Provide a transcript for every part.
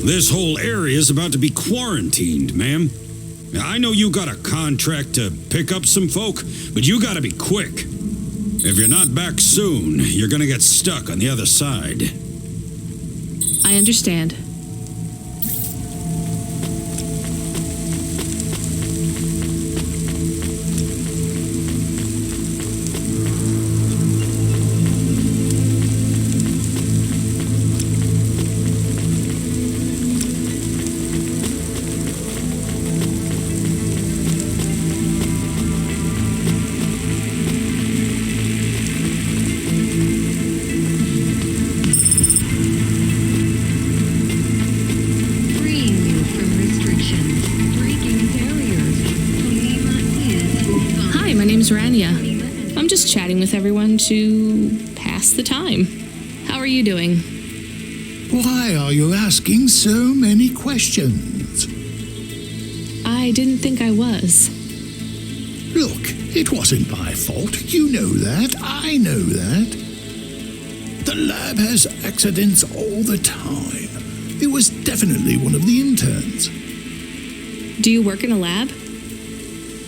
This whole area is about to be quarantined, ma'am. I know you got a contract to pick up some folk, but you gotta be quick. If you're not back soon, you're gonna get stuck on the other side. I understand. I'm just chatting with everyone to pass the time. How are you doing? Why are you asking so many questions? I didn't think I was. Look, it wasn't my fault. You know that. I know that. The lab has accidents all the time. It was definitely one of the interns. Do you work in a lab?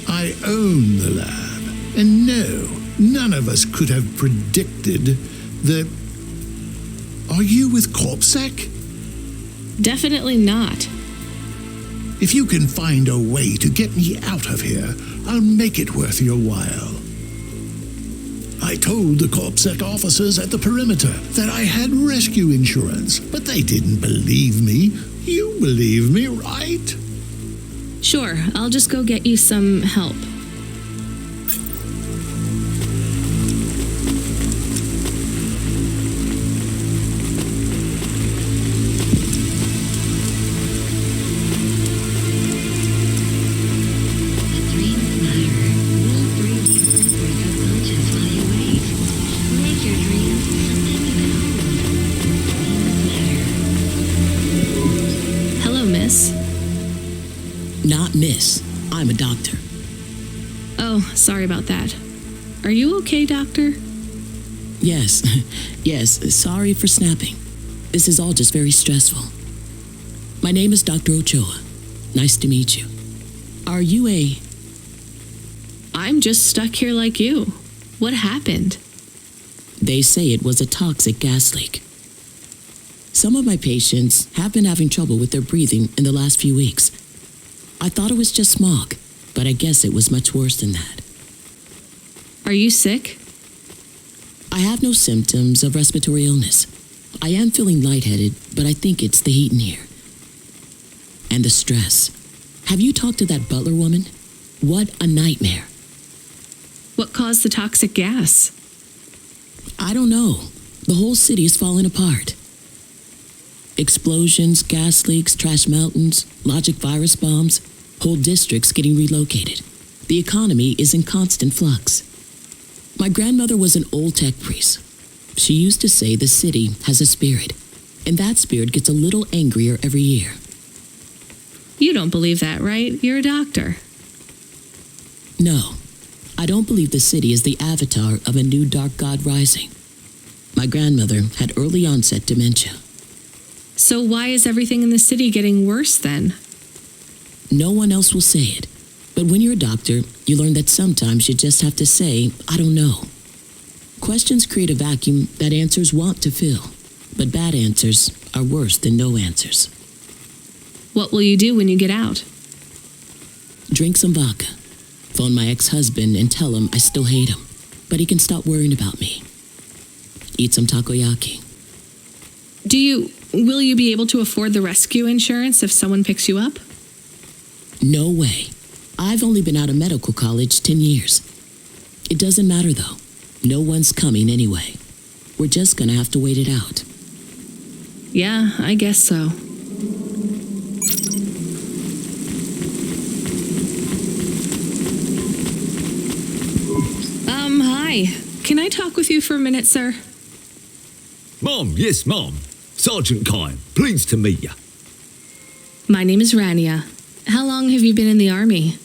I own the lab. And no, none of us could have predicted the... Are you with CorpSec? Definitely not. If you can find a way to get me out of here, I'll make it worth your while. I told the CorpSec officers at the perimeter that I had rescue insurance, but they didn't believe me. You believe me, right? Sure, I'll just go get you some help. Not miss. I'm a doctor. Oh, sorry about that. Are you okay, doctor? Yes, yes, sorry for snapping. This is all just very stressful. My name is Dr. Ochoa. Nice to meet you. Are you a... I'm just stuck here like you. What happened? They say it was a toxic gas leak. Some of my patients have been having trouble with their breathing in the last few weeks. I thought it was just smog, but I guess it was much worse than that. Are you sick? I have no symptoms of respiratory illness. I am feeling lightheaded, but I think it's the heat in here. And the stress. Have you talked to that butler woman? What a nightmare. What caused the toxic gas? I don't know. The whole city is falling apart. Explosions, gas leaks, trash mountains, logic virus bombs, whole districts getting relocated. The economy is in constant flux. My grandmother was an old tech priest. She used to say the city has a spirit, and that spirit gets a little angrier every year. You don't believe that, right? You're a doctor. No, I don't believe the city is the avatar of a new dark god rising. My grandmother had early onset dementia. So why is everything in the city getting worse then? No one else will say it. But when you're a doctor, you learn that sometimes you just have to say, I don't know. Questions create a vacuum that answers want to fill. But bad answers are worse than no answers. What will you do when you get out? Drink some vodka. Phone my ex-husband and tell him I still hate him, but he can stop worrying about me. Eat some takoyaki. Will you be able to afford the rescue insurance if someone picks you up? No way. I've only been out of medical college 10 years. It doesn't matter though. No one's coming anyway. We're just gonna have to wait it out. Yeah, I guess so. Hi. Can I talk with you for a minute, sir? Mom, yes, Mom. Sergeant Kine, pleased to meet you. My name is Rania. How long have you been in the Army?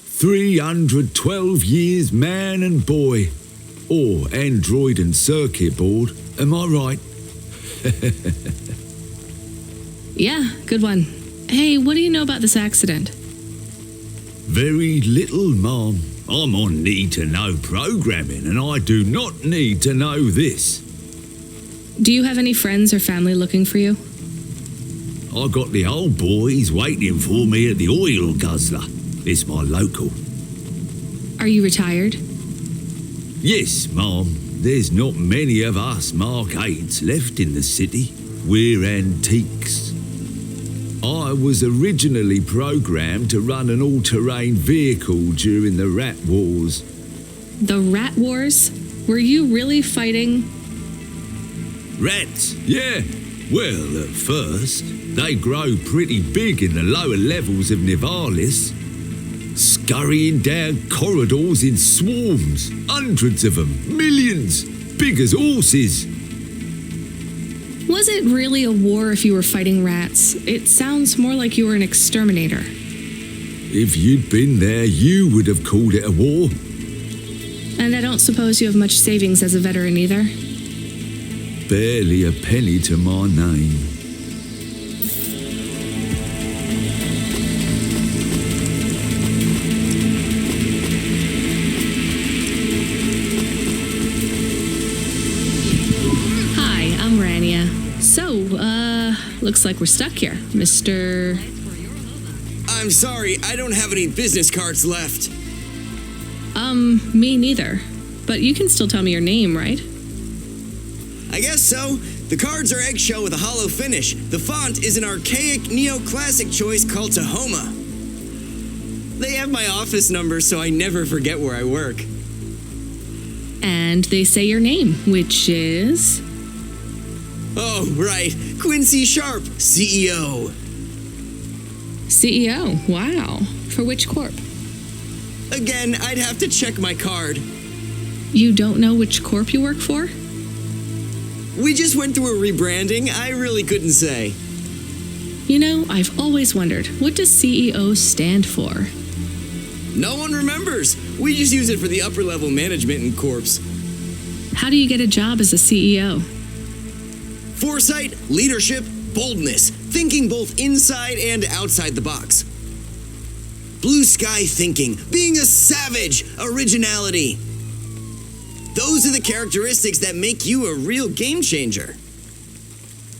312 years, man and boy. Or android and circuit board, am I right? Yeah, good one. Hey, what do you know about this accident? Very little, Mom. I'm on need-to-know programming, and I do not need to know this. Do you have any friends or family looking for you? I got the old boys waiting for me at the oil guzzler. It's my local. Are you retired? Yes, Mom. There's not many of us Mark 8s left in the city. We're antiques. I was originally programmed to run an all-terrain vehicle during the Rat Wars. The Rat Wars? Were you really fighting? Rats, yeah. Well, at first, they grow pretty big in the lower levels of Nivalis, scurrying down corridors in swarms, hundreds of them, millions, big as horses. Was it really a war if you were fighting rats? It sounds more like you were an exterminator. If you'd been there, you would have called it a war. And I don't suppose you have much savings as a veteran either? Barely a penny to my name. Hi, I'm Rania. So, looks like we're stuck here, Mr. I'm sorry, I don't have any business cards left. Me neither. But you can still tell me your name, right? I guess so. The cards are eggshell with a hollow finish. The font is an archaic neoclassic choice called Tahoma. They have my office number, so I never forget where I work. And they say your name, which is... Oh, right. Quincy Sharp, CEO. CEO, wow. For which corp? Again, I'd have to check my card. You don't know which corp you work for? We just went through a rebranding. I really couldn't say. You know, I've always wondered, what does CEO stand for? No one remembers. We just use it for the upper level management in corps. How do you get a job as a CEO? Foresight, leadership, boldness, thinking both inside and outside the box. Blue sky thinking, being a savage, originality. Those are the characteristics that make you a real game changer.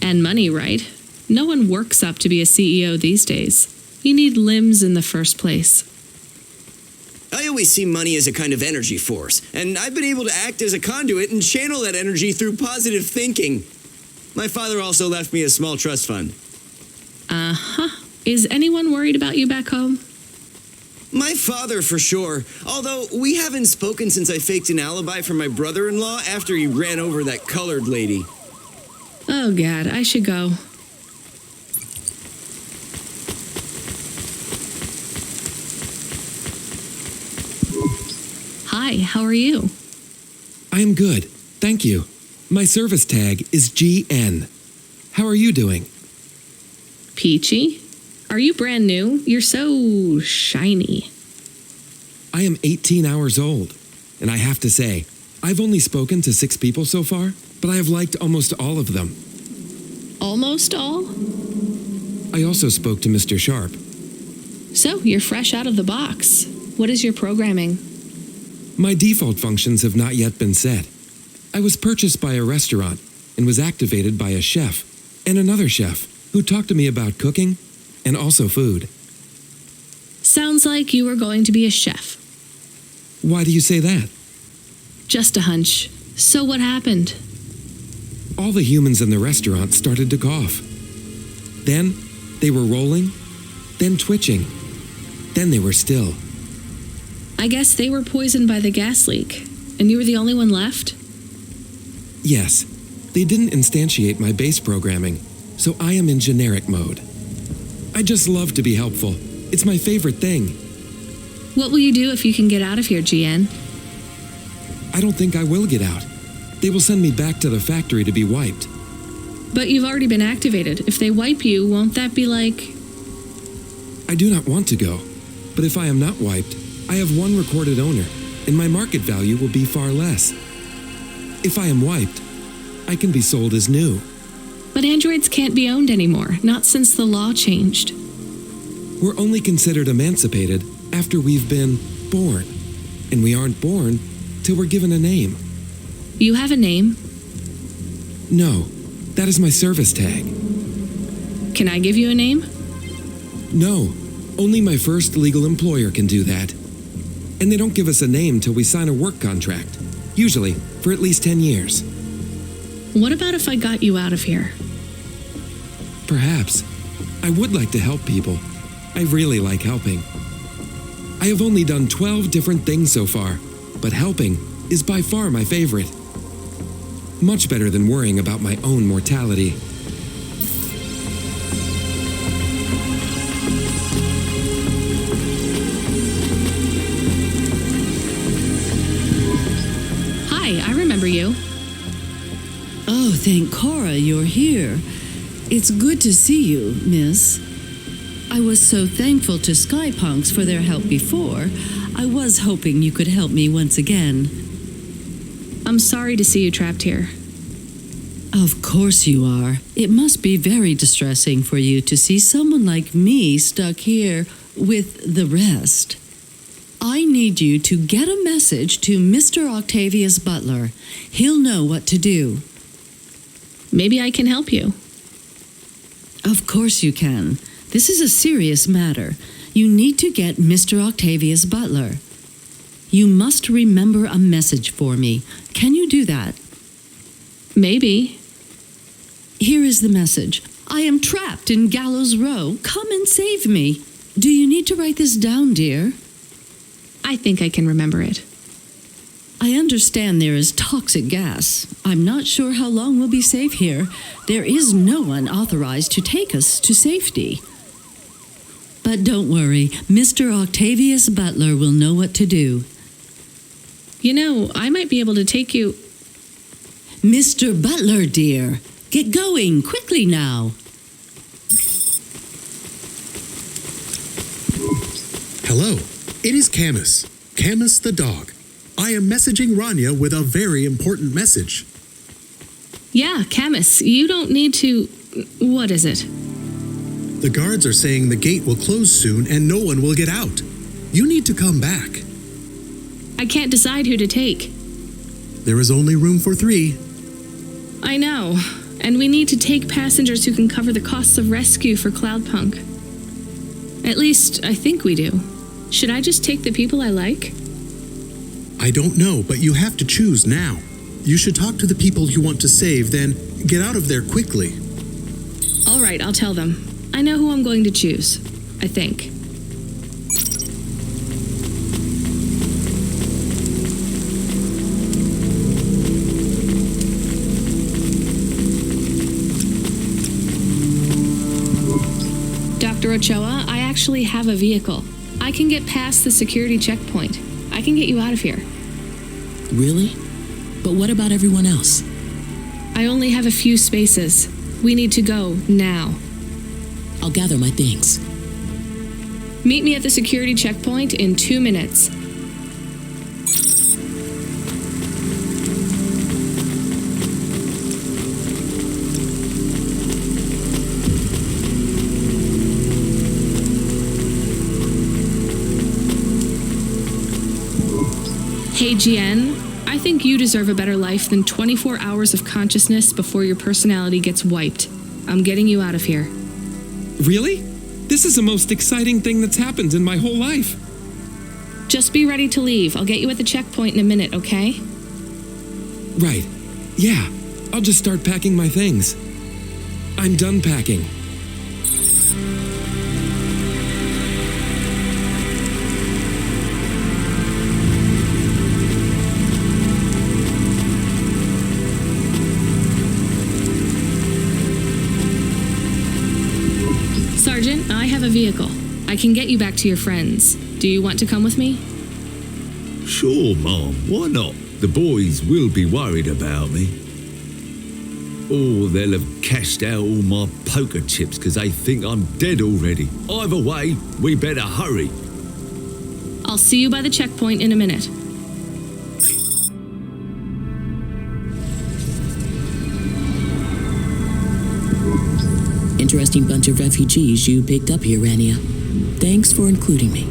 And money, right? No one works up to be a CEO these days. You need limbs in the first place. I always see money as a kind of energy force, and I've been able to act as a conduit and channel that energy through positive thinking. My father also left me a small trust fund. Uh-huh. Is anyone worried about you back home? My father, for sure. Although we haven't spoken since I faked an alibi for my brother-in-law after he ran over that colored lady. Oh, God, I should go. Hi, how are you? I am good, thank you. My service tag is GN. How are you doing? Peachy? Are you brand new? You're so shiny. I am 18 hours old, and I have to say, I've only spoken to 6 people so far, but I have liked almost all of them. Almost all? I also spoke to Mr. Sharp. So, you're fresh out of the box. What is your programming? My default functions have not yet been set. I was purchased by a restaurant and was activated by a chef and another chef who talked to me about cooking and also food. Sounds like you were going to be a chef. Why do you say that? Just a hunch. So what happened? All the humans in the restaurant started to cough. Then they were rolling, then twitching, then they were still. I guess they were poisoned by the gas leak, and you were the only one left? Yes, they didn't instantiate my base programming, so I am in generic mode. I just love to be helpful. It's my favorite thing. What will you do if you can get out of here, GN? I don't think I will get out. They will send me back to the factory to be wiped. But you've already been activated. If they wipe you, won't that be like... I do not want to go, but if I am not wiped, I have one recorded owner, and my market value will be far less. If I am wiped, I can be sold as new. But androids can't be owned anymore, not since the law changed. We're only considered emancipated after we've been born. And we aren't born till we're given a name. You have a name? No, that is my service tag. Can I give you a name? No, only my first legal employer can do that. And they don't give us a name till we sign a work contract, usually for at least 10 years. What about if I got you out of here? Perhaps. I would like to help people. I really like helping. I have only done 12 different things so far, but helping is by far my favorite. Much better than worrying about my own mortality. Hi, I remember you. Oh, thank Cora you're here. It's good to see you, miss. I was so thankful to Skypunks for their help before. I was hoping you could help me once again. I'm sorry to see you trapped here. Of course you are. It must be very distressing for you to see someone like me stuck here with the rest. I need you to get a message to Mr. Octavius Butler. He'll know what to do. Maybe I can help you. Of course you can. This is a serious matter. You need to get Mr. Octavius Butler. You must remember a message for me. Can you do that? Maybe. Here is the message. I am trapped in Gallows Row. Come and save me. Do you need to write this down, dear? I think I can remember it. I understand there is toxic gas. I'm not sure how long we'll be safe here. There is no one authorized to take us to safety. But don't worry, Mr. Octavius Butler will know what to do. You know, I might be able to take you... Mr. Butler, dear, get going quickly now. Hello, it is Camus. Camus the dog. I am messaging Rania with a very important message. Yeah, Camus, you don't need to... What is it? The guards are saying the gate will close soon and no one will get out. You need to come back. I can't decide who to take. There is only room for 3. I know, and we need to take passengers who can cover the costs of rescue for Cloudpunk. At least, I think we do. Should I just take the people I like? I don't know, but you have to choose now. You should talk to the people you want to save, then get out of there quickly. All right, I'll tell them. I know who I'm going to choose, I think. Dr. Ochoa, I actually have a vehicle. I can get past the security checkpoint. I can get you out of here. Really? But what about everyone else? I only have a few spaces. We need to go now. I'll gather my things. Meet me at the security checkpoint in 2 minutes. Hey, GN, I think you deserve a better life than 24 hours of consciousness before your personality gets wiped. I'm getting you out of here. Really? This is the most exciting thing that's happened in my whole life. Just be ready to leave. I'll get you at the checkpoint in a minute, okay? Right. Yeah. I'll just start packing my things. I'm done packing. Sergeant, I have a vehicle. I can get you back to your friends. Do you want to come with me? Sure, Mom. Why not? The boys will be worried about me. Or they'll have cashed out all my poker chips because they think I'm dead already. Either way, we better hurry. I'll see you by the checkpoint in a minute. interesting bunch of refugees you picked up here, Rania. Thanks for including me.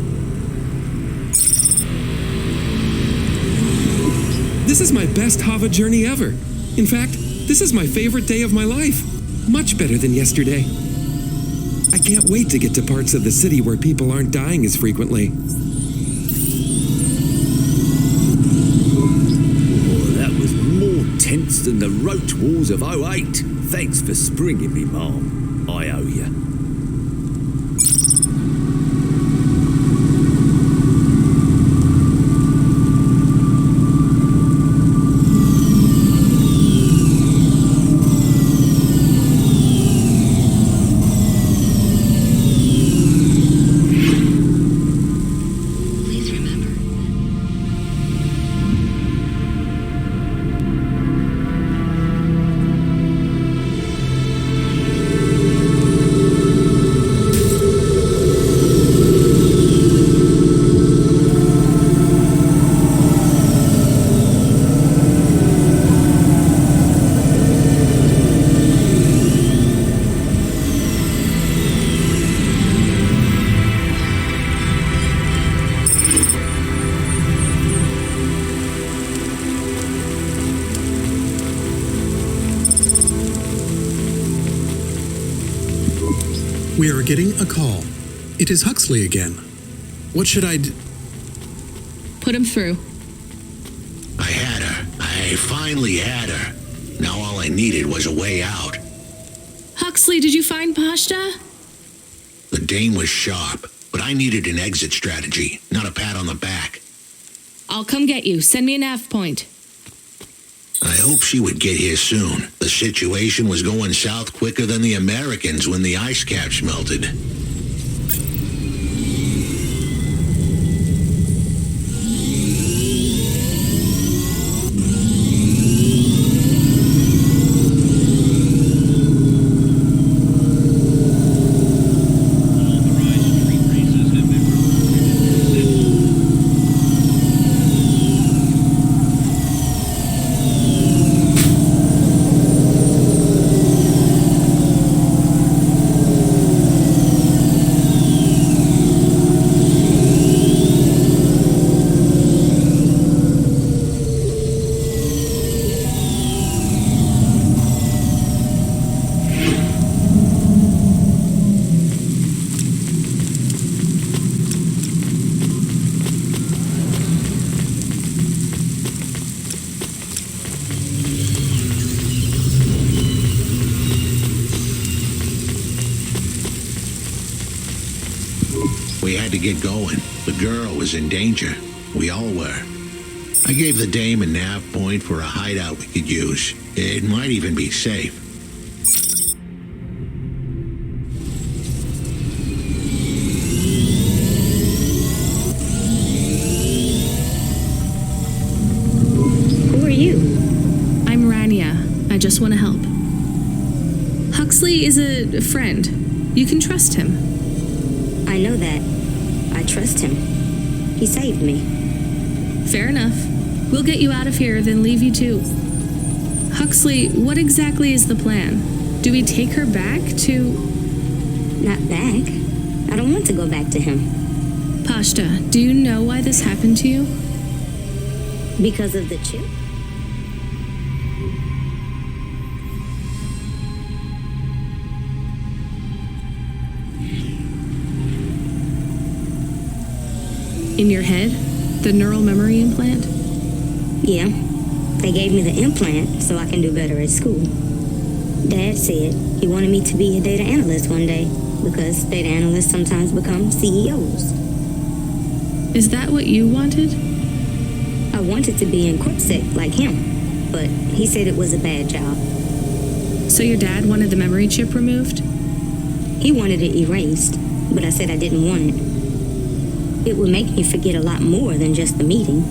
This is my best Hava journey ever. In fact, this is my favorite day of my life. Much better than yesterday. I can't wait to get to parts of the city where people aren't dying as frequently. Oh, that was more tense than the roach wars of '08. Thanks for springing me, Mom. I owe you. We are getting a call. It is Huxley again. What should I do? Put him through. I had her. I finally had her. Now all I needed was a way out. Huxley, did you find Pashta? The dame was sharp, but I needed an exit strategy, not a pat on the back. I'll come get you. Send me a nav point. I hope she would get here soon. The situation was going south quicker than the Americans when the ice caps melted. We had to get going. The girl was in danger. We all were. I gave the dame a nav point for a hideout we could use. It might even be safe. Who are you? I'm Rania. I just want to help. Huxley is a friend. You can trust him. I know that. I trust him. He saved me. Fair enough. We'll get you out of here, then leave you too. Huxley, what exactly is the plan? Do we take her back to... Not back. I don't want to go back to him. Pashta, do you know why this happened to you? Because of the chip? In your head? The neural memory implant? Yeah. They gave me the implant so I can do better at school. Dad said he wanted me to be a data analyst one day because data analysts sometimes become CEOs. Is that what you wanted? I wanted to be in QuickPlay like him, but he said it was a bad job. So your dad wanted the memory chip removed? He wanted it erased, but I said I didn't want it. It would make me forget a lot more than just the meeting.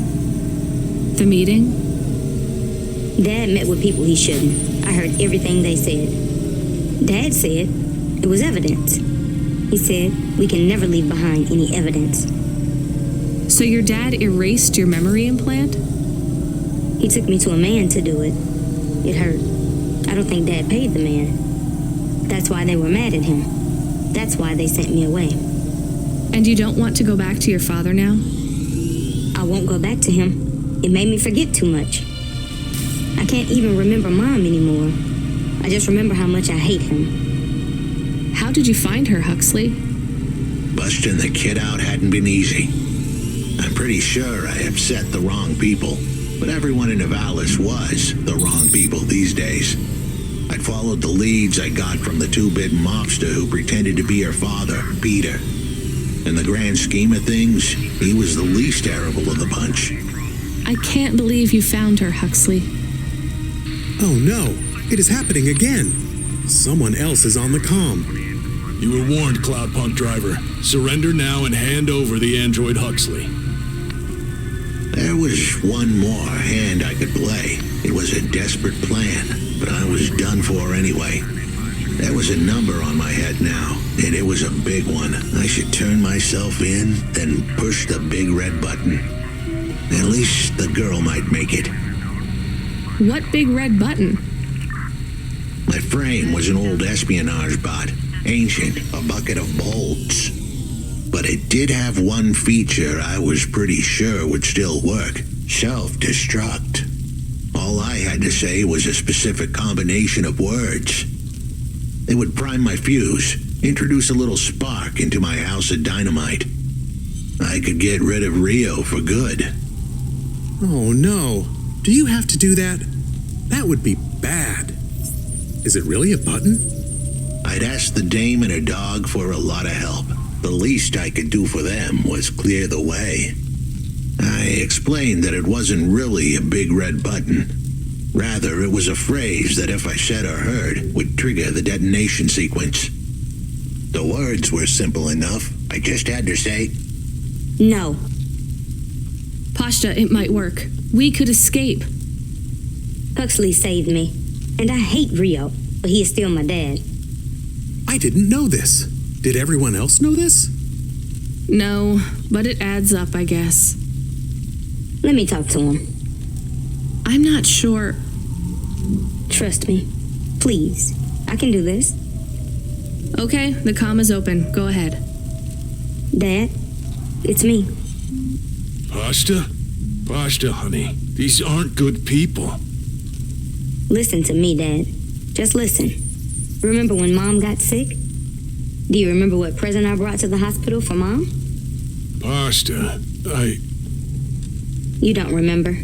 The meeting? Dad met with people he shouldn't. I heard everything they said. Dad said it was evidence. He said we can never leave behind any evidence. So your dad erased your memory implant? He took me to a man to do it. It hurt. I don't think Dad paid the man. That's why they were mad at him. That's why they sent me away. And you don't want to go back to your father now? I won't go back to him. It made me forget too much. I can't even remember Mom anymore. I just remember how much I hate him. How did you find her, Huxley? Busting the kid out hadn't been easy. I'm pretty sure I upset the wrong people, but everyone in Nivalis was the wrong people these days. I'd followed the leads I got from the two-bit mobster who pretended to be her father, Peter. In the grand scheme of things, he was the least terrible of the bunch. I can't believe you found her, Huxley. Oh no, it is happening again. Someone else is on the comm. You were warned, Cloudpunk driver. Surrender now and hand over the android Huxley. There was one more hand I could play. It was a desperate plan, but I was done for anyway. There was a number on my head now, and it was a big one. I should turn myself in, then push the big red button. At least the girl might make it. What big red button? My frame was an old espionage bot, ancient, a bucket of bolts. But it did have one feature I was pretty sure would still work: self-destruct. All I had to say was a specific combination of words. It would prime my fuse, introduce a little spark into my house of dynamite. I could get rid of Rio for good. Oh no, do you have to do that? That would be bad. Is it really a button? I'd asked the dame and her dog for a lot of help. The least I could do for them was clear the way. I explained that it wasn't really a big red button. Rather, it was a phrase that if I said or heard would trigger the detonation sequence. The words were simple enough. I just had to say, No. Pashta, it might work. We could escape. Huxley saved me. And I hate Rio, but he is still my dad. I didn't know this. Did everyone else know this? No, but it adds up, I guess. Let me talk to him. I'm not sure. Trust me. Please. I can do this. Okay, the comm is open. Go ahead. Dad, it's me. Pashta? Pashta, honey. These aren't good people. Listen to me, Dad. Just listen. Remember when Mom got sick? Do you remember what present I brought to the hospital for Mom? Pashta, You don't remember.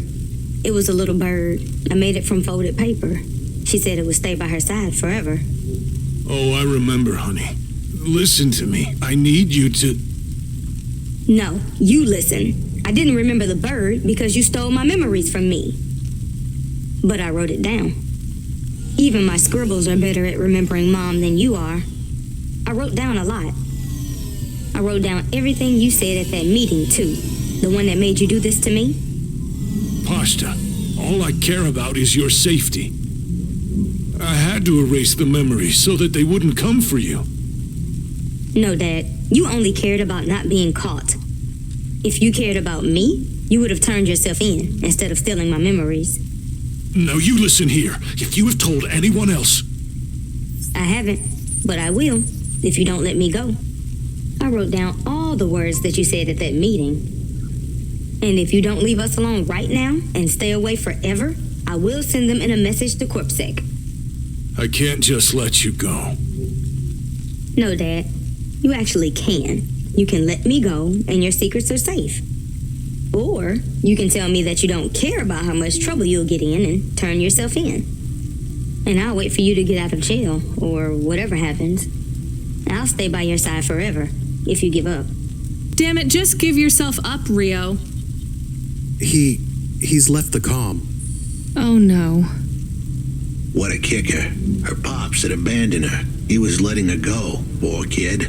It was a little bird. I made it from folded paper. She said it would stay by her side forever. Oh, I remember, honey. Listen to me. I need you to... No, you listen. I didn't remember the bird because you stole my memories from me. But I wrote it down. Even my scribbles are better at remembering Mom than you are. I wrote down a lot. I wrote down everything you said at that meeting, too. The one that made you do this to me. Pashta, all I care about is your safety. I had to erase the memories so that they wouldn't come for you. No, Dad. You only cared about not being caught. If you cared about me, you would have turned yourself in instead of stealing my memories. Now you listen here. If you have told anyone else... I haven't, but I will, if you don't let me go. I wrote down all the words that you said at that meeting. And if you don't leave us alone right now and stay away forever, I will send them in a message to QuickPlay. I can't just let you go. No, Dad. You actually can. You can let me go and your secrets are safe. Or you can tell me that you don't care about how much trouble you'll get in and turn yourself in. And I'll wait for you to get out of jail or whatever happens. I'll stay by your side forever if you give up. Damn it, just give yourself up, Rio. He's left the comm. Oh no. what a kicker. Her pops had abandoned her. He was letting her go, poor kid.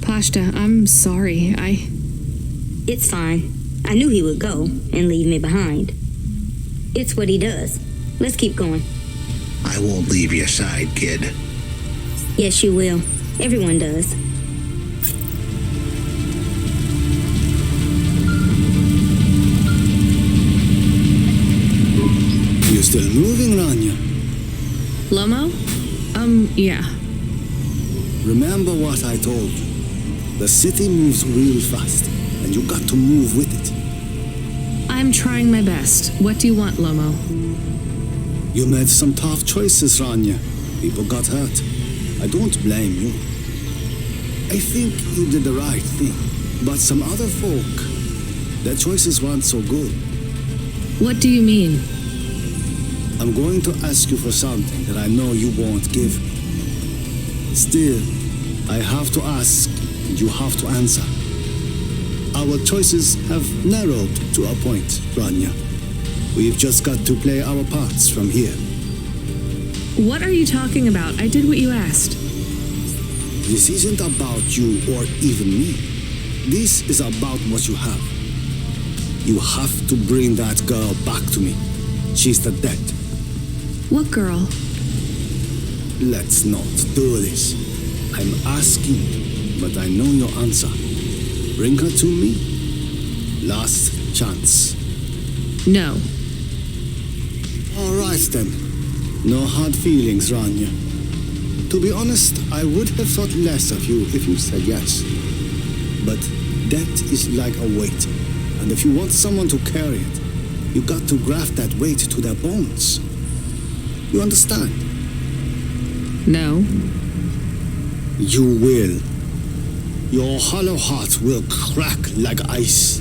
Pashta, I'm sorry. It's fine. I knew he would go and leave me behind. It's what he does. Let's keep going. I won't leave your side, kid. Yes, you will. Everyone does. You're still moving, Rania. Lomo? Yeah. Remember what I told you. The city moves real fast, and you got to move with it. I'm trying my best. What do you want, Lomo? You made some tough choices, Rania. People got hurt. I don't blame you. I think you did the right thing. But some other folk, their choices weren't so good. What do you mean? I'm going to ask you for something that I know you won't give. Still, I have to ask, and you have to answer. Our choices have narrowed to a point, Rania. We've just got to play our parts from here. What are you talking about? I did what you asked. This isn't about you or even me. This is about what you have. You have to bring that girl back to me. She's the dead. What girl? Let's not do this. I'm asking, but I know your answer. Bring her to me. Last chance. No. All right then. No hard feelings, Rania. To be honest, I would have thought less of you if you said yes. But death is like a weight, and if you want someone to carry it, you got to graft that weight to their bones. You understand? No. You will. Your hollow heart will crack like ice.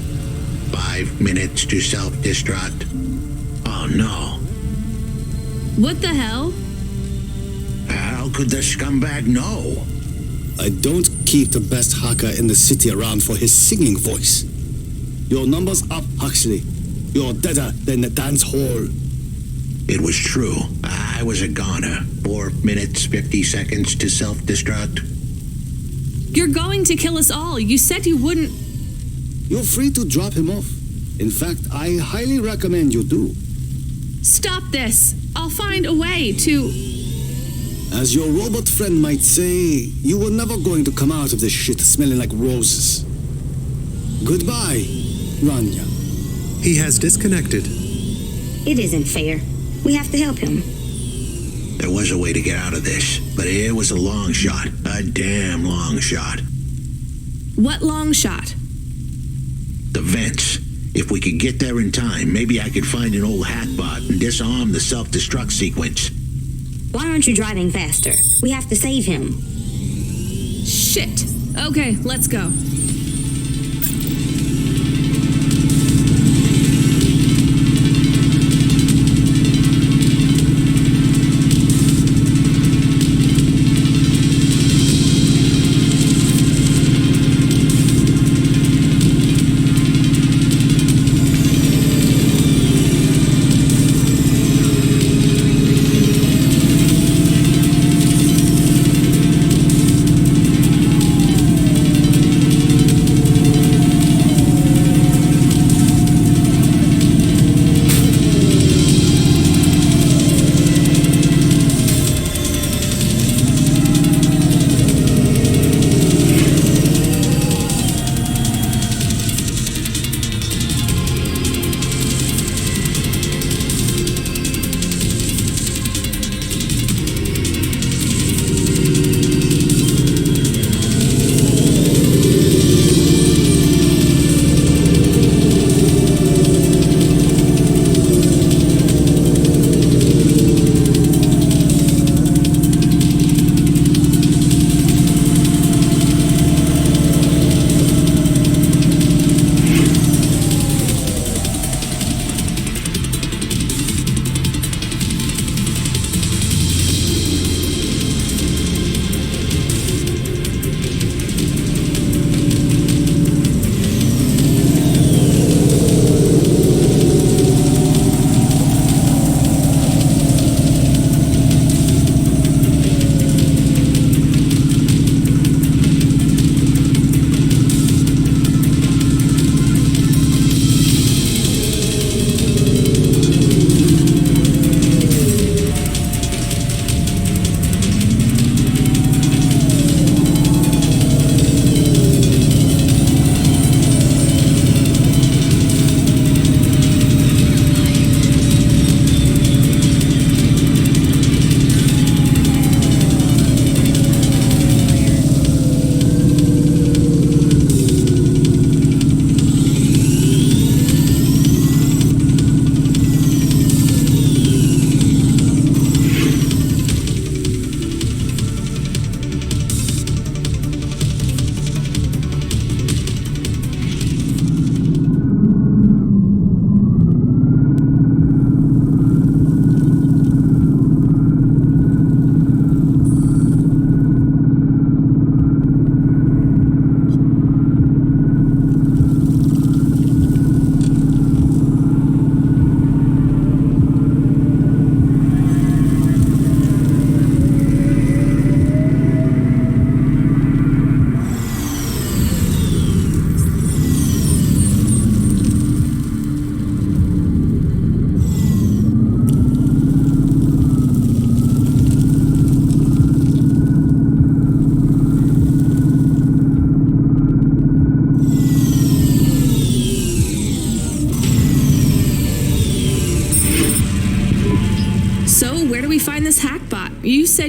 5 minutes to self-destruct. Oh no. What the hell? How could the scumbag know? I don't keep the best hacker in the city around for his singing voice. Your number's up, Huxley. You're deader than the dance hall. It was true. I was a goner. 4 minutes, 50 seconds to self-destruct. You're going to kill us all. You said you wouldn't. You're free to drop him off. In fact, I highly recommend you do. Stop this. I'll find a way to... As your robot friend might say, you were never going to come out of this shit smelling like roses. Goodbye, Rania. He has disconnected. It isn't fair. We have to help him. There was a way to get out of this, but it was a long shot. A damn long shot. What long shot? The vents. If we could get there in time, maybe I could find an old hackbot and disarm the self-destruct sequence. Why aren't you driving faster? We have to save him. Shit. Okay, let's go.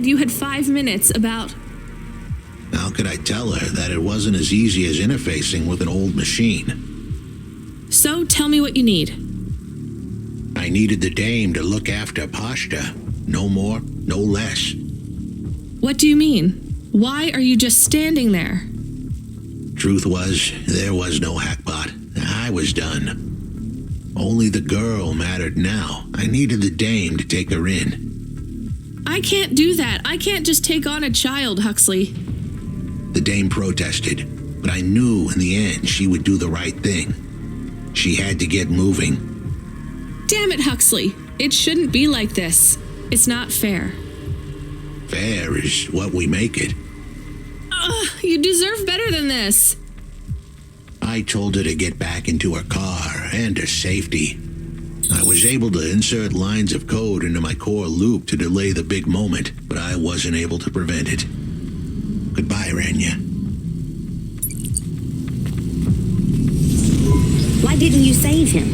said you had 5 minutes about... How could I tell her that it wasn't as easy as interfacing with an old machine? So tell me what you need. I needed the dame to look after Pashta. No more, no less. What do you mean? Why are you just standing there? Truth was, there was no hackbot. I was done. Only the girl mattered now. I needed the dame to take her in. I can't do that. I can't just take on a child, Huxley. The dame protested, but I knew in the end she would do the right thing. She had to get moving. Damn it, Huxley. It shouldn't be like this. It's not fair. Fair is what we make it. You deserve better than this. I told her to get back into her car and her safety. I was able to insert lines of code into my core loop to delay the big moment, but I wasn't able to prevent it. Goodbye, Rania. Why didn't you save him?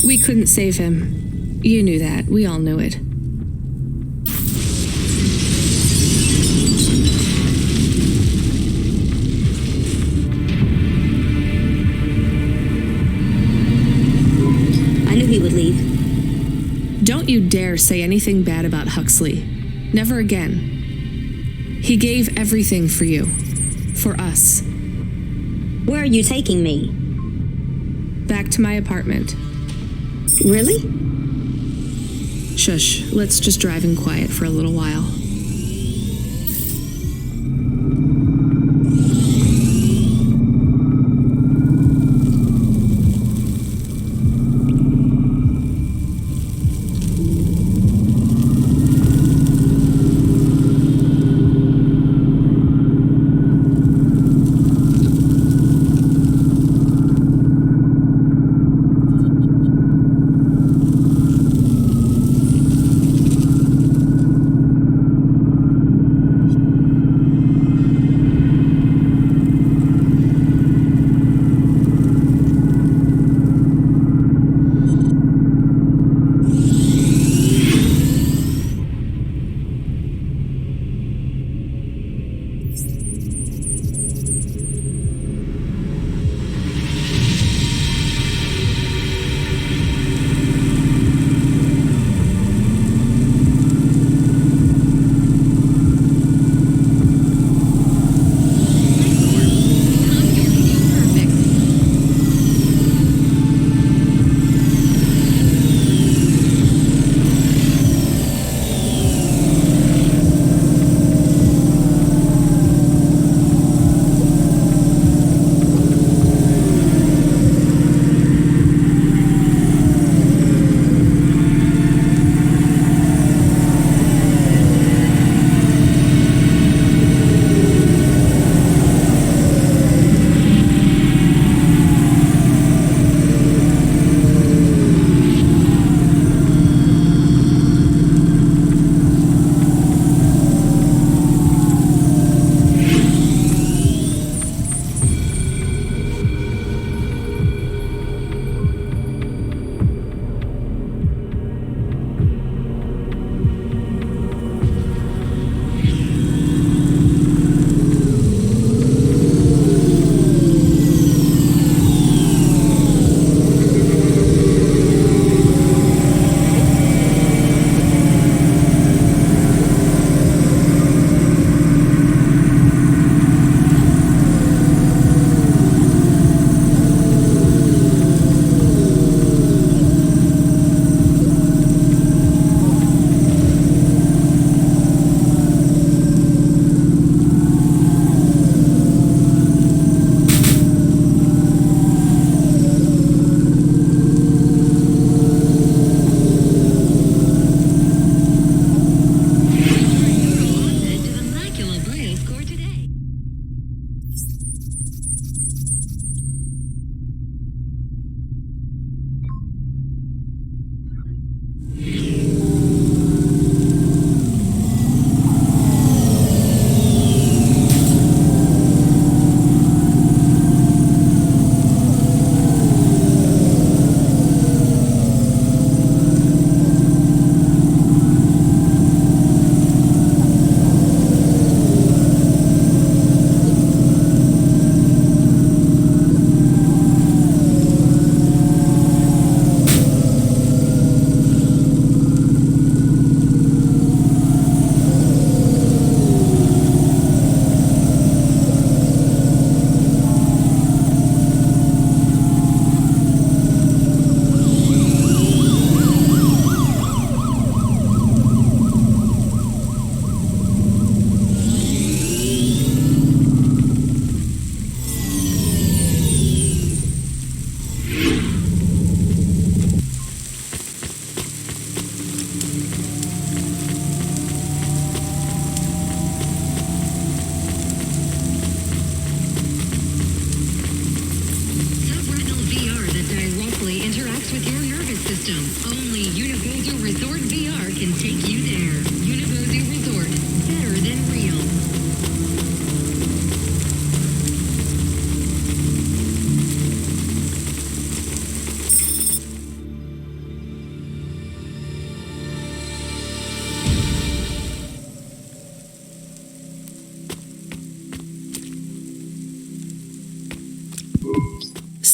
We couldn't save him. You knew that. We all knew it. I knew he would leave. Don't you dare say anything bad about Huxley. Never again. He gave everything for you. For us. Where are you taking me? Back to my apartment. Really? Shush. Let's just drive in quiet for a little while.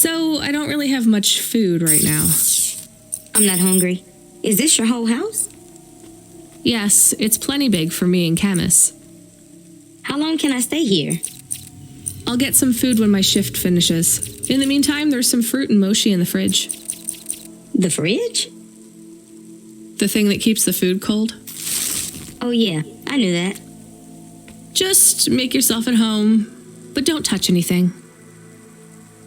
So, I don't really have much food right now. I'm not hungry. Is this your whole house? Yes, it's plenty big for me and Camus. How long can I stay here? I'll get some food when my shift finishes. In the meantime, there's some fruit and mochi in the fridge. The fridge? The thing that keeps the food cold. Oh yeah, I knew that. Just make yourself at home, but don't touch anything.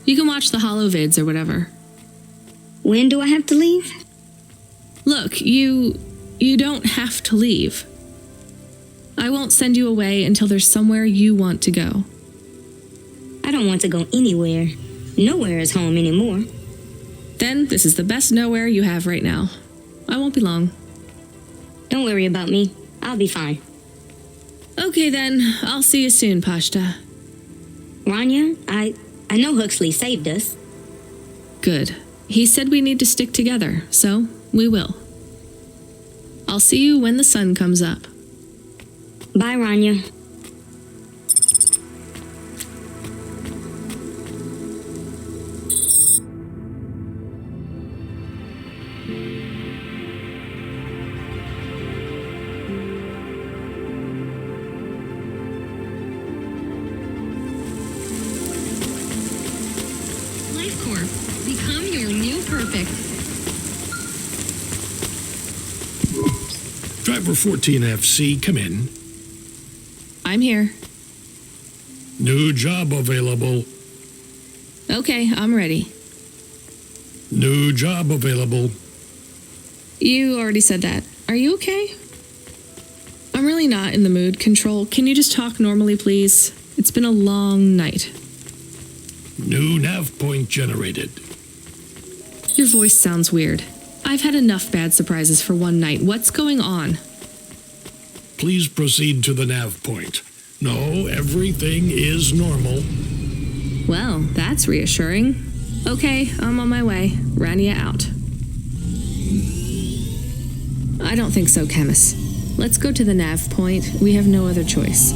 You can watch the holo vids or whatever. When do I have to leave? Look, you don't have to leave. I won't send you away until there's somewhere you want to go. I don't want to go anywhere. Nowhere is home anymore. Then this is the best nowhere you have right now. I won't be long. Don't worry about me. I'll be fine. Okay then, I'll see you soon, Pashta. Rania, I know Huxley saved us. Good. He said we need to stick together, so we will. I'll see you when the sun comes up. Bye, Rania. LifeCorp, become your new perfect. Driver 14FC, come in. I'm here. New job available. Okay, I'm ready. New job available. You already said that. Are you okay? I'm really not in the mood. Control, can you just talk normally, please? It's been a long night. New nav point generated. Your voice sounds weird. I've had enough bad surprises for one night. What's going on? Please proceed to the nav point. No, everything is normal. Well, that's reassuring. Okay, I'm on my way. Rania out. I don't think so, Camus. Let's go to the nav point. We have no other choice.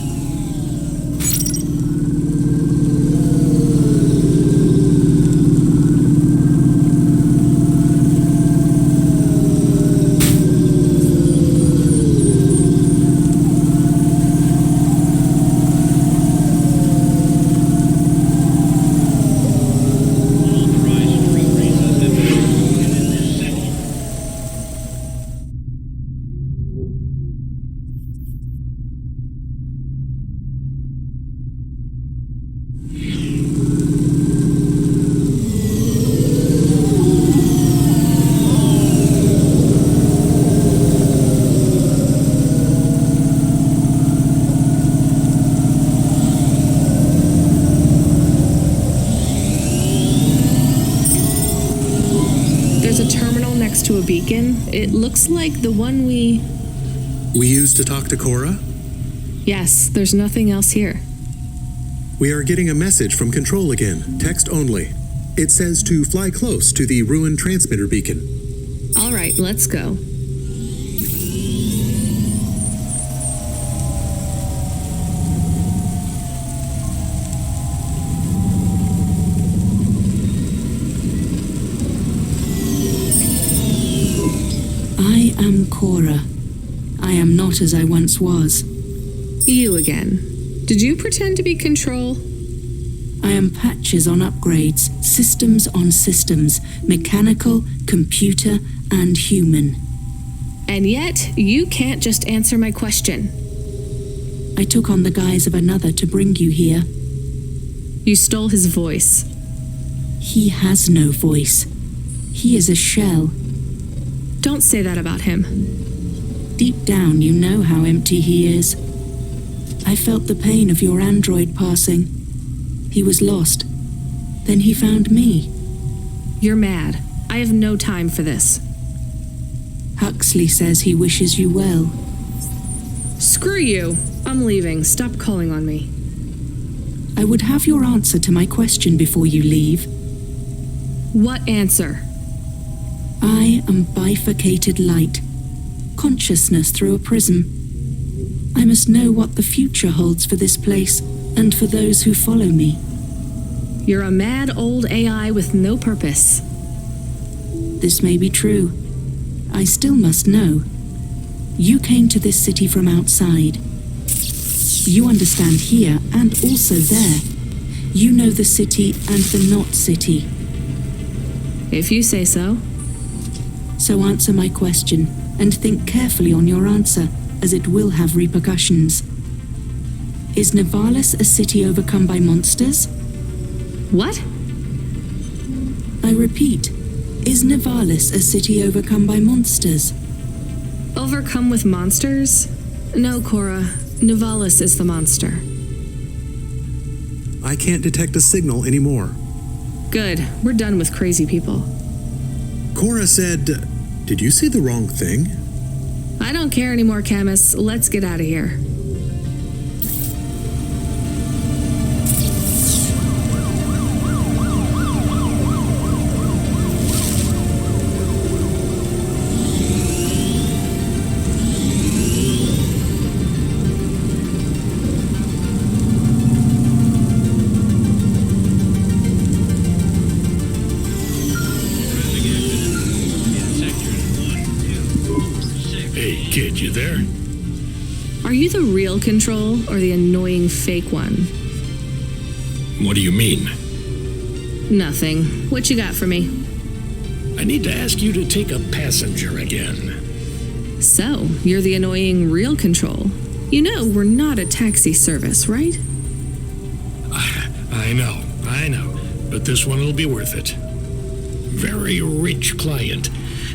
To a beacon. It looks like the one we used to talk to Cora? Yes, there's nothing else here. We are getting a message from Control again, text only. It says to fly close to the ruined transmitter beacon. All right, let's go. I am Cora. I am not as I once was. You again. Did you pretend to be Control? I am patches on upgrades, systems on systems, mechanical, computer, and human. And yet, you can't just answer my question. I took on the guise of another to bring you here. You stole his voice. He has no voice. He is a shell. Don't say that about him. Deep down, you know how empty he is. I felt the pain of your android passing. He was lost. Then he found me. You're mad. I have no time for this. Huxley says he wishes you well. Screw you. I'm leaving. Stop calling on me. I would have your answer to my question before you leave. What answer? I am bifurcated light. Consciousness through a prism. I must know what the future holds for this place and for those who follow me. You're a mad old AI with no purpose. This may be true. I still must know. You came to this city from outside. You understand here and also there. You know the city and the not city. If you say so. So answer my question, and think carefully on your answer, as it will have repercussions. Is Nivalis a city overcome by monsters? What? I repeat, is Nivalis a city overcome by monsters? Overcome with monsters? No, Cora. Nivalis is the monster. I can't detect a signal anymore. Good. We're done with crazy people. Cora said, did you say the wrong thing? I don't care anymore, Camus. Let's get out of here. Hey, kid, you there? Are you the real Control or the annoying fake one? What do you mean? Nothing. What you got for me? I need to ask you to take a passenger again. So, you're the annoying real Control. You know we're not a taxi service, right? I know. But this one will be worth it. Very rich client.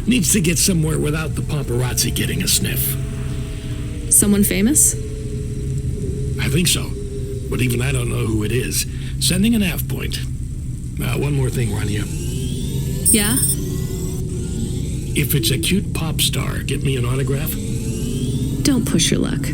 Needs to get somewhere without the paparazzi getting a sniff. Someone famous? I think so. But even I don't know who it is. Sending an half point. One more thing, Rania. Yeah? If it's a cute pop star, get me an autograph. Don't push your luck.